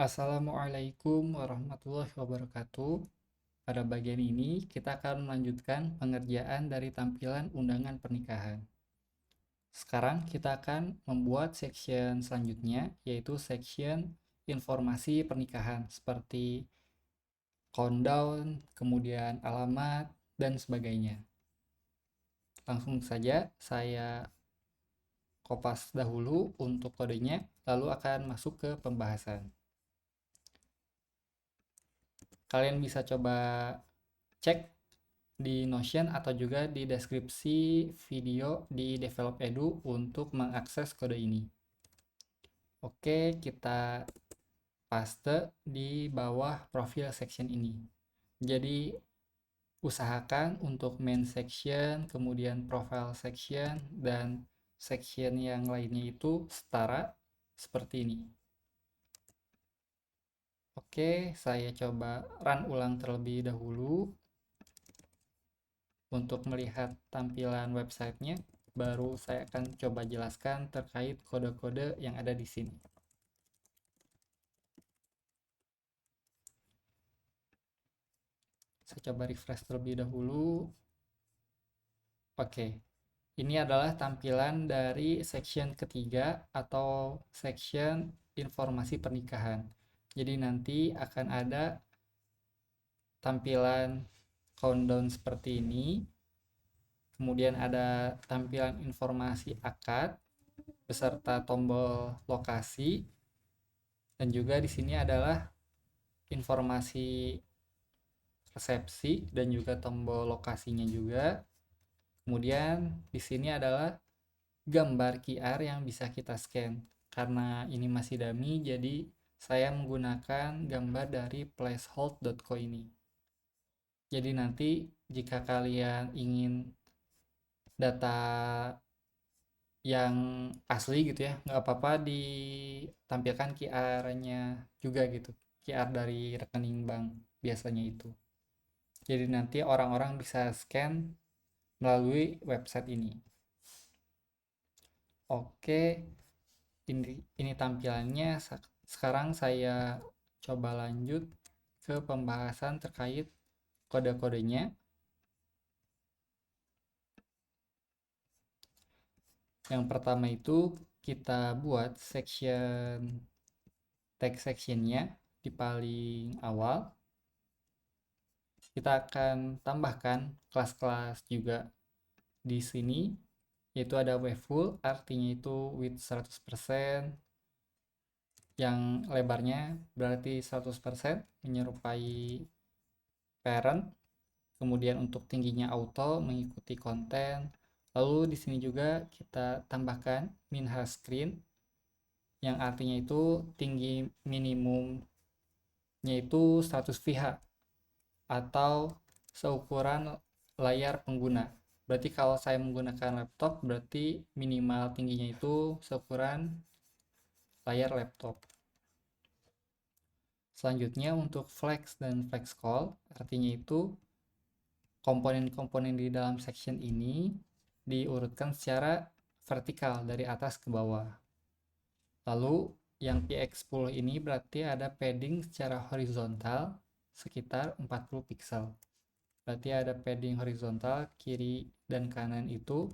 Assalamualaikum warahmatullahi wabarakatuh. Pada bagian ini, kita akan melanjutkan pengerjaan dari tampilan undangan pernikahan. Sekarang kita akan membuat section selanjutnya, yaitu section informasi pernikahan, seperti countdown, kemudian alamat, dan sebagainya. Langsung saja, saya kopas dahulu untuk kodenya, lalu akan masuk ke pembahasan. Kalian bisa coba cek di Notion atau juga di deskripsi video di Develop Edu untuk mengakses kode ini. Oke, kita paste di bawah profil section ini. Jadi, usahakan untuk main section, kemudian profile section, dan section yang lainnya itu setara seperti ini. Oke, saya coba run ulang terlebih dahulu untuk melihat tampilan websitenya. Baru saya akan coba jelaskan terkait kode-kode yang ada di sini. Saya coba refresh terlebih dahulu. Oke, ini adalah tampilan dari section ketiga atau section informasi pernikahan. Jadi nanti akan ada tampilan countdown seperti ini. Kemudian ada tampilan informasi akad beserta tombol lokasi. Dan juga di sini adalah informasi resepsi dan juga tombol lokasinya juga. Kemudian di sini adalah gambar QR yang bisa kita scan. Karena ini masih dummy, jadi saya menggunakan gambar dari placehold.co ini. Jadi nanti jika kalian ingin data yang asli gitu ya, nggak apa-apa ditampilkan QR-nya juga gitu. QR dari rekening bank biasanya itu. Jadi nanti orang-orang bisa scan melalui website ini. Oke, ini tampilannya. Sekarang saya coba lanjut ke pembahasan terkait kode-kodenya. Yang pertama itu kita buat section text sectionnya di paling awal. Kita akan tambahkan kelas-kelas juga di sini, yaitu ada full, artinya itu width 100%, yang lebarnya berarti 100% menyerupai parent. Kemudian untuk tingginya auto mengikuti konten. Lalu di sini juga kita tambahkan minha screen, yang artinya itu tinggi minimumnya itu 100 VH atau seukuran layar pengguna. Berarti kalau saya menggunakan laptop, berarti minimal tingginya itu seukuran layar laptop. Selanjutnya untuk flex dan flex call, artinya itu komponen-komponen di dalam section ini diurutkan secara vertikal dari atas ke bawah. Lalu yang px10 ini berarti ada padding secara horizontal sekitar 40 pixel. Berarti ada padding horizontal kiri dan kanan itu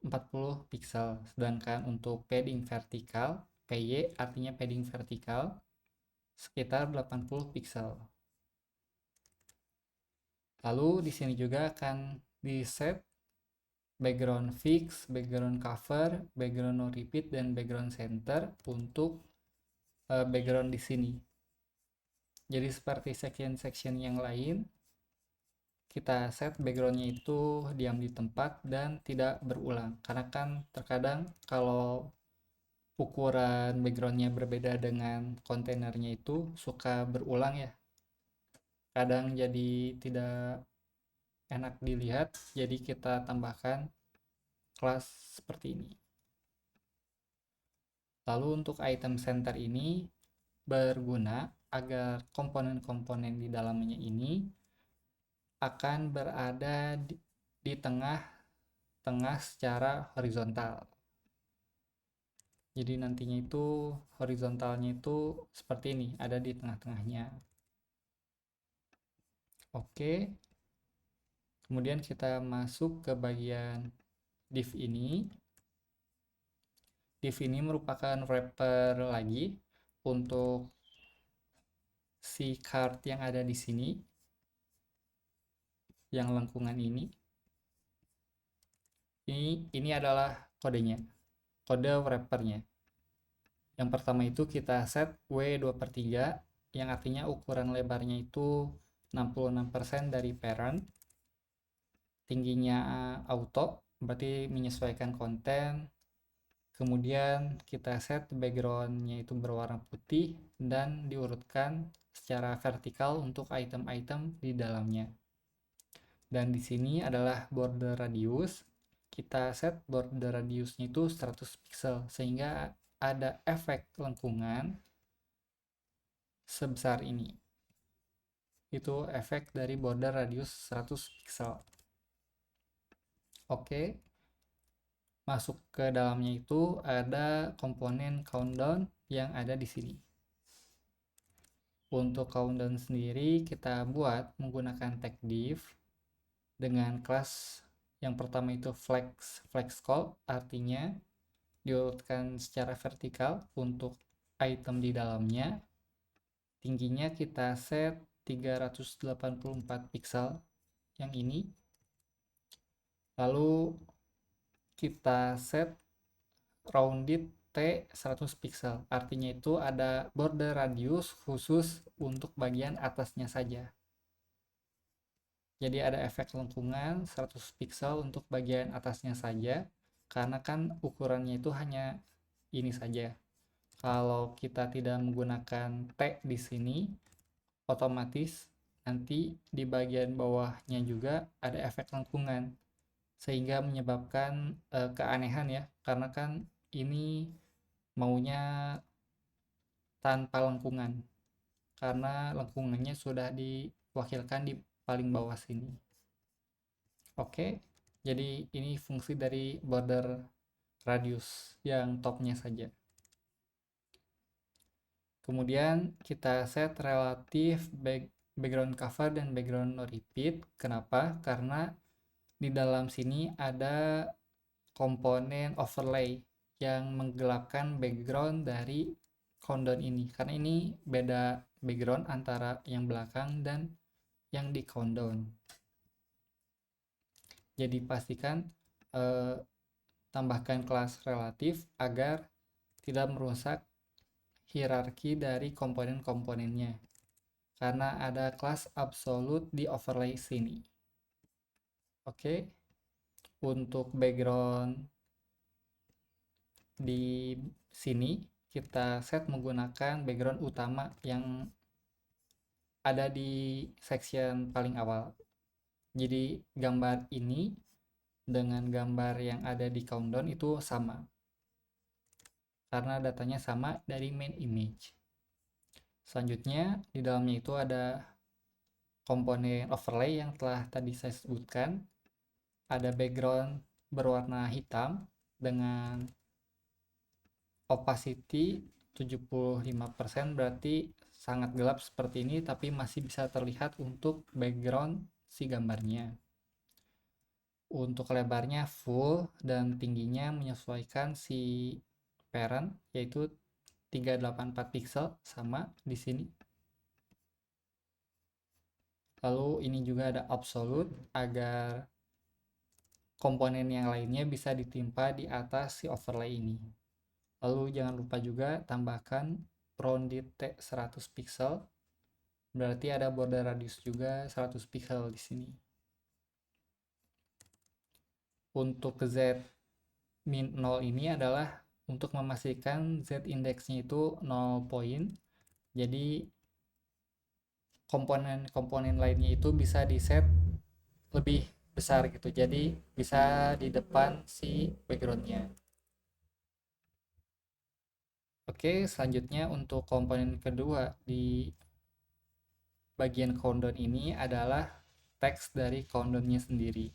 40 pixel. Sedangkan untuk padding vertikal, PY artinya padding vertikal, sekitar 80 pixel. Lalu di sini juga akan di set background fix, background cover, background no repeat, dan background center untuk background di sini. Jadi seperti section-section yang lain, kita set backgroundnya itu diam di tempat dan tidak berulang. Karena kan terkadang kalau ukuran backgroundnya berbeda dengan kontainernya itu suka berulang ya. Kadang jadi tidak enak dilihat, jadi kita tambahkan kelas seperti ini. Lalu untuk item center ini berguna agar komponen-komponen di dalamnya ini akan berada di tengah-tengah secara horizontal. Jadi nantinya itu horizontalnya itu seperti ini, ada di tengah-tengahnya. Oke, kemudian kita masuk ke bagian div ini. Div ini merupakan wrapper lagi untuk si card yang ada di sini, yang lengkungan ini. Ini adalah kodenya, kode wrappernya. Yang pertama itu kita set W2/3, yang artinya ukuran lebarnya itu 66% dari parent. Tingginya auto, berarti menyesuaikan konten. Kemudian kita set backgroundnya itu berwarna putih dan diurutkan secara vertikal untuk item-item di dalamnya. Dan di sini adalah border radius. Kita set border radiusnya itu 100 pixel sehingga ada efek lengkungan sebesar ini. Itu efek dari border radius 100 pixel. Oke, masuk ke dalamnya itu ada komponen countdown yang ada di sini. Untuk countdown sendiri kita buat menggunakan tag div dengan kelas yang pertama itu flex call, artinya diurutkan secara vertikal untuk item di dalamnya. Tingginya kita set 384 pixel yang ini. Lalu kita set rounded T 100 pixel. Artinya itu ada border radius khusus untuk bagian atasnya saja. Jadi ada efek lengkungan 100 pixel untuk bagian atasnya saja. Karena kan ukurannya itu hanya ini saja. Kalau kita tidak menggunakan T di sini, otomatis nanti di bagian bawahnya juga ada efek lengkungan. Sehingga menyebabkan keanehan ya. Karena kan ini maunya tanpa lengkungan karena lengkungannya sudah diwakilkan di paling bawah sini. Oke, jadi ini fungsi dari border radius yang topnya saja. Kemudian kita set relatif background cover dan background no repeat. Kenapa? Karena di dalam sini ada komponen overlay yang menggelapkan background dari countdown ini. Karena ini beda background antara yang belakang dan yang di countdown. Jadi pastikan tambahkan kelas relatif agar tidak merusak hierarki dari komponen-komponennya. Karena ada kelas absolute di overlay sini. Oke. Untuk background di sini kita set menggunakan background utama yang ada di section paling awal. Jadi gambar ini dengan gambar yang ada di countdown itu sama. Karena datanya sama dari main image. Selanjutnya di dalamnya itu ada komponen overlay yang telah tadi saya sebutkan. Ada background berwarna hitam dengan opacity 75%, berarti sangat gelap seperti ini tapi masih bisa terlihat untuk background si gambarnya. Untuk lebarnya full dan tingginya menyesuaikan si parent yaitu 384 pixel sama di sini. Lalu ini juga ada absolute agar komponen yang lainnya bisa ditimpa di atas si overlay ini. Lalu jangan lupa juga tambahkan rounded T 100 pixel. Berarti ada border radius juga 100 pixel di sini. Untuk Z min 0 ini adalah untuk memastikan Z indeksnya itu 0 poin. Jadi komponen-komponen lainnya itu bisa di set lebih besar gitu. Jadi bisa di depan si backgroundnya. Oke, selanjutnya untuk komponen kedua di bagian countdown ini adalah teks dari countdownnya sendiri.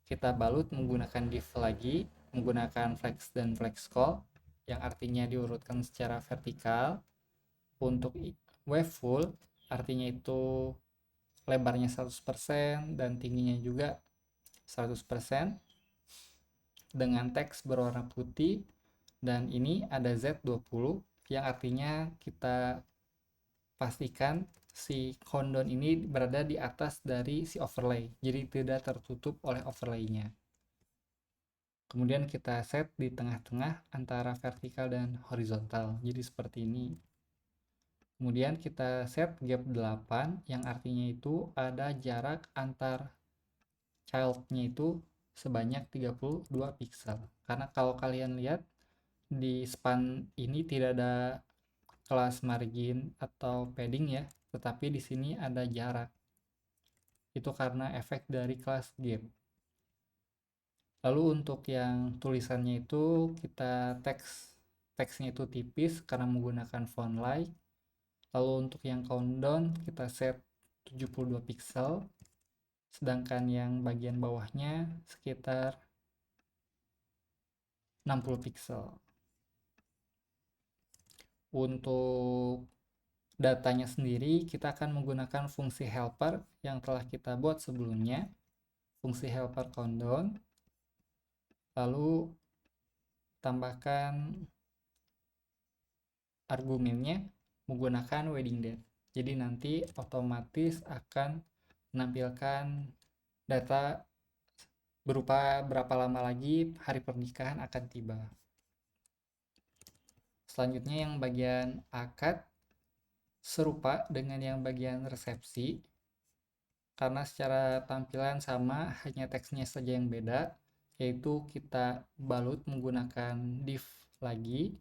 Kita balut menggunakan div lagi, menggunakan flex dan flex call. yang artinya diurutkan secara vertikal. Untuk wave full artinya itu lebarnya 100% dan tingginya juga 100% dengan teks berwarna putih, dan ini ada Z20 yang artinya kita pastikan si countdown ini berada di atas dari si overlay, jadi tidak tertutup oleh overlaynya. Kemudian kita set di tengah-tengah antara vertikal dan horizontal, jadi seperti ini. Kemudian kita set gap 8 yang artinya itu ada jarak antar childnya itu sebanyak 32 pixel. Karena kalau kalian lihat di span ini tidak ada kelas margin atau padding ya, tetapi di sini ada jarak. Itu karena efek dari kelas gap. Lalu untuk yang tulisannya itu kita teksnya itu tipis karena menggunakan font light. Lalu untuk yang countdown kita set 72 pixel, sedangkan yang bagian bawahnya sekitar 60 pixel. Untuk datanya sendiri kita akan menggunakan fungsi helper yang telah kita buat sebelumnya, fungsi helper countdown, lalu tambahkan argumennya menggunakan wedding date. Jadi nanti otomatis akan menampilkan data berupa berapa lama lagi hari pernikahan akan tiba. Selanjutnya yang bagian akad serupa dengan yang bagian resepsi, karena secara tampilan sama, hanya teksnya saja yang beda, yaitu kita balut menggunakan div lagi.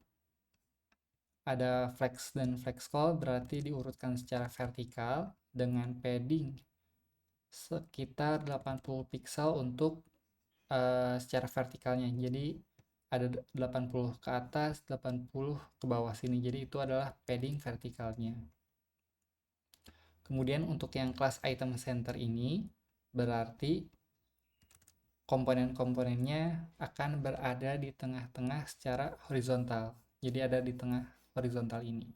Ada flex dan flex call, berarti diurutkan secara vertikal dengan padding sekitar 80 pixel untuk secara vertikalnya. Jadi ada 80 ke atas, 80 ke bawah sini. Jadi itu adalah padding vertikalnya. Kemudian untuk yang kelas item center ini berarti komponen-komponennya akan berada di tengah-tengah secara horizontal. Jadi ada di tengah horizontal ini.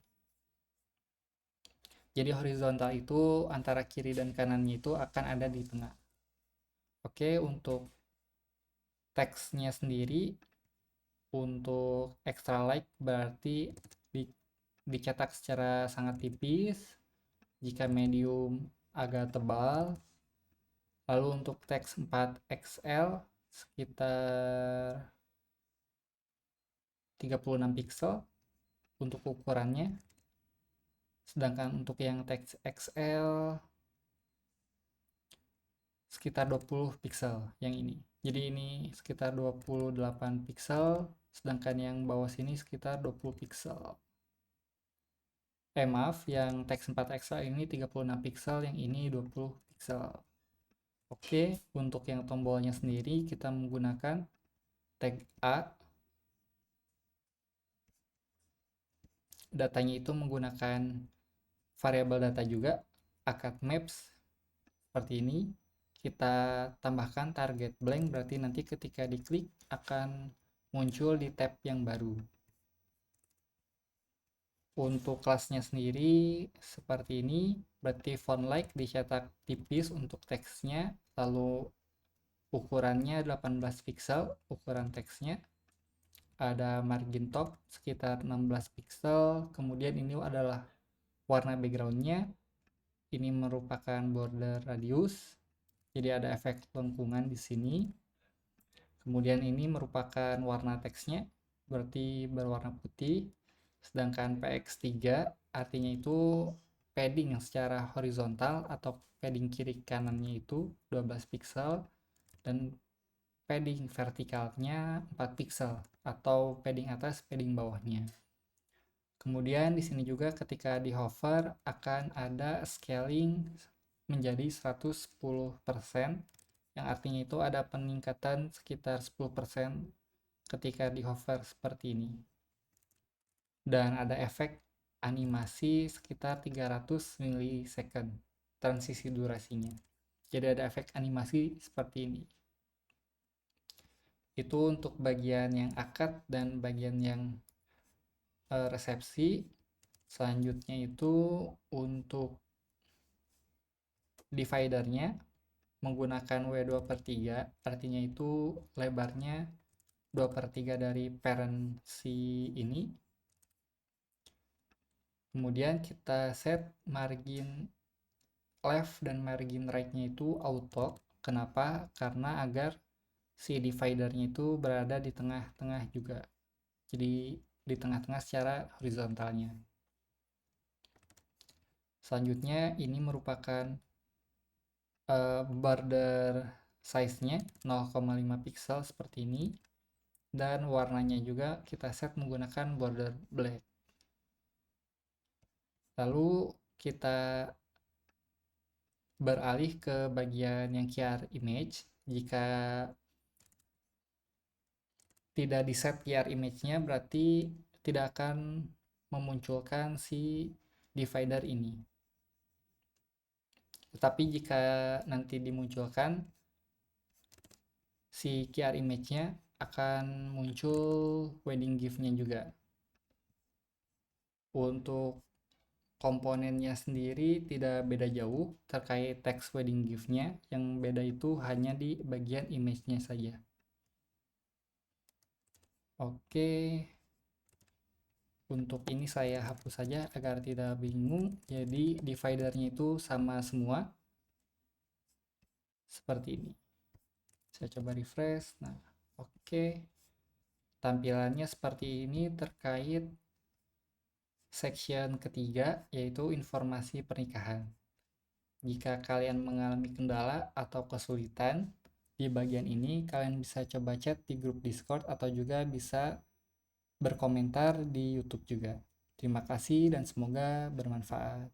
Jadi horizontal itu antara kiri dan kanannya itu akan ada di tengah. Oke, untuk teksnya sendiri untuk extra light berarti dicetak secara sangat tipis, jika medium agak tebal. Lalu untuk teks 4XL sekitar 36 pixel untuk ukurannya. Sedangkan untuk yang teks XL sekitar 20 pixel yang ini. Jadi ini sekitar 28 pixel, sedangkan yang bawah sini sekitar 20 pixel. Maaf, yang teks 4XL ini 36 pixel, yang ini 20 pixel. Oke, untuk yang tombolnya sendiri kita menggunakan tag A. Datanya itu menggunakan variabel data juga, akad maps seperti ini. Kita tambahkan target blank, berarti nanti ketika diklik akan muncul di tab yang baru. Untuk kelasnya sendiri seperti ini, berarti font like dicetak tipis untuk teksnya, lalu ukurannya 18 pixel ukuran teksnya. Ada margin top sekitar 16 pixel, kemudian ini adalah warna backgroundnya, ini merupakan border radius, jadi ada efek lengkungan di sini. Kemudian ini merupakan warna teksnya, berarti berwarna putih. Sedangkan PX3 artinya itu padding yang secara horizontal atau padding kiri kanannya itu 12 pixel dan padding vertikalnya 4 pixel atau padding atas padding bawahnya. Kemudian di sini juga ketika di hover akan ada scaling menjadi 110%, yang artinya itu ada peningkatan sekitar 10% ketika di hover seperti ini. Dan ada efek animasi sekitar 300 milisecond transisi durasinya. Jadi ada efek animasi seperti ini. Itu untuk bagian yang akad dan bagian yang resepsi. Selanjutnya itu untuk dividernya menggunakan W2/3, artinya itu lebarnya 2/3 dari parent si ini. Kemudian kita set margin left dan margin right-nya itu auto. Kenapa? Karena agar si dividernya itu berada di tengah-tengah juga. Jadi di tengah-tengah secara horizontalnya. Selanjutnya ini merupakan border size-nya 0,5 pixel seperti ini. Dan warnanya juga kita set menggunakan border black. Lalu kita beralih ke bagian yang QR image. Jika tidak di set QR image-nya berarti tidak akan memunculkan si divider ini. Tetapi jika nanti dimunculkan, si QR image-nya akan muncul wedding gift-nya juga. Untuk komponennya sendiri tidak beda jauh terkait teks wedding gift-nya, yang beda itu hanya di bagian image-nya saja. Oke, untuk ini saya hapus saja agar tidak bingung. Jadi dividernya itu sama semua seperti ini. Saya coba refresh. Nah, oke. Tampilannya seperti ini terkait section ketiga, yaitu informasi pernikahan. Jika kalian mengalami kendala atau kesulitan di bagian ini, kalian bisa coba chat di grup Discord atau juga bisa berkomentar di YouTube juga. Terima kasih dan semoga bermanfaat.